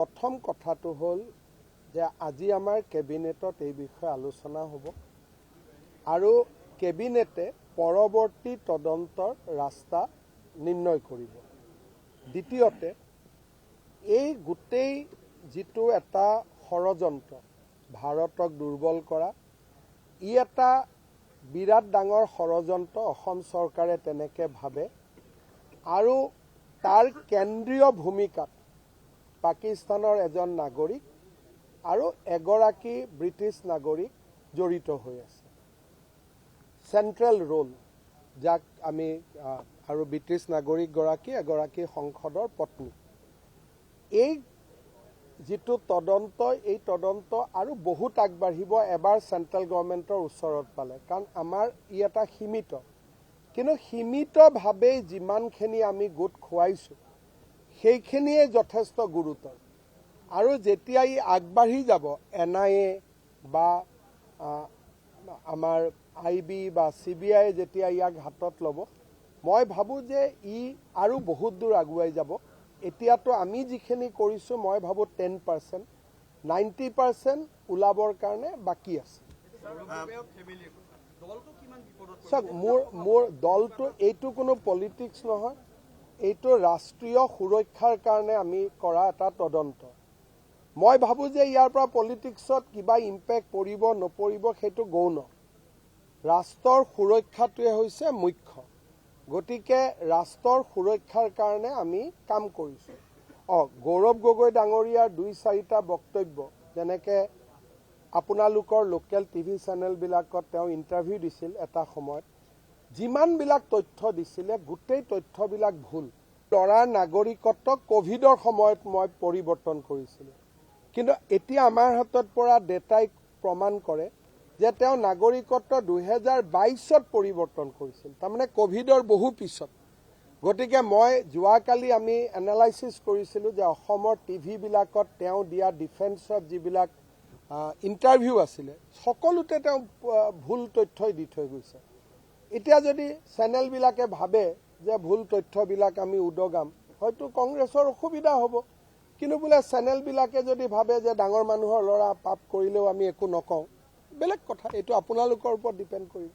প্ৰথম কথাটো হ'ল যে আজি আমাৰ কেবিনেটত এই বিষয়ে আলোচনা হ'ব আৰু কেবিনেটে পৰৱৰ্তী তদন্তৰ ৰাস্তা নিৰ্ণয় কৰিব। দ্বিতীয়তে এই গোটেই যিটো এটা ষড়যন্ত্ৰ ভাৰতক দুৰ্বল কৰা ই এটা বিৰাট ডাঙৰ ষড়যন্ত্ৰ অসম চৰকাৰে তেনেকৈ ভাবে আৰু তাৰ কেন্দ্ৰীয় ভূমিকাত পাকিস্তানৰ এজন নাগৰিক আৰু এগৰাকী ব্ৰিটিছ নাগৰিক জড়িত হৈ আছে। চেণ্ট্ৰেল ৰোল যাক আমি আৰু ব্ৰিটিছ নাগৰিকগৰাকী এগৰাকী সংসদৰ পত্নী। এই যিটো তদন্ত এই তদন্ত আৰু বহুত আগবাঢ়িব এবাৰ চেণ্ট্ৰেল গভৰ্ণমেণ্টৰ ওচৰত পালে, কাৰণ আমাৰ ই এটা সীমিত, কিন্তু সীমিতভাৱে যিমানখিনি আমি গোট খুৱাইছোঁ সেইখিনিয়ে যথেষ্ট গুৰুতৰ। আৰু যেতিয়া ই আগবাঢ়ি যাব NIA বা আমাৰ IB বা CBI যেতিয়া ইয়াক হাতত ল'ব, মই ভাবোঁ যে ই আৰু বহুত দূৰ আগুৱাই যাব। এতিয়াতো আমি যিখিনি কৰিছোঁ মই ভাবোঁ 10%, 90% ওলাবৰ কাৰণে বাকী আছে। চাওক, মোৰ দলটো এইটো কোনো পলিটিক্স নহয়, এইটো ৰাষ্ট্ৰীয় সুৰক্ষাৰ কাৰণে আমি কৰা এটা তদন্ত। মই ভাবোঁ যে ইয়াৰ পৰা পলিটিক্সত কিবা ইম্পেক্ট পৰিব নপৰিব সেইটো গৌণ। ৰাষ্ট্ৰৰ সুৰক্ষাটোৱে হৈছে মুখ্য, গতিকে ৰাষ্ট্ৰৰ সুৰক্ষাৰ কাৰণে আমি কাম কৰিছোঁ। গৌৰৱ গগৈ ডাঙৰীয়াৰ 2-4টা বক্তব্য, যেনেকৈ আপোনালোকৰ লোকেল টিভি চেনেলবিলাকত তেওঁ ইণ্টাৰভিউ দিছিল এটা সময়ত, যিমানবিলাক তথ্য দিছিলে গোটেই তথ্যবিলাক ভুল। ল'ৰাৰ নাগৰিকত্ব কোভিডৰ সময়ত মই পৰিৱৰ্তন কৰিছিলোঁ, কিন্তু এতিয়া আমাৰ হাতত পৰা ডেটাই প্ৰমাণ কৰে যে তেওঁ নাগৰিকত্ব 2022ত পৰিৱৰ্তন কৰিছিল, তাৰমানে কোভিডৰ বহু পিছত। গতিকে মই যোৱাকালি আমি এনালাইচিছ কৰিছিলোঁ যে অসমৰ টিভিবিলাকত তেওঁ দিয়া ডিফেন্সত যিবিলাক ইণ্টাৰভিউ আছিলে সকলোতে তেওঁ ভুল তথ্যই দি থৈ গৈছে। এতিয়া যদি চেনেলবিলাকে ভাবে যে ভুল তথ্যবিলাক আমি উদগাম, হয়তো কংগ্ৰেছৰ অসুবিধা হ'ব, কিন্তু বোলে চেনেলবিলাকে যদি ভাবে যে ডাঙৰ মানুহৰ ল'ৰা পাপ কৰিলেও আমি একো নকওঁ, বেলেগ কথা। এইটো আপোনালোকৰ ওপৰত ডিপেণ্ড কৰিব।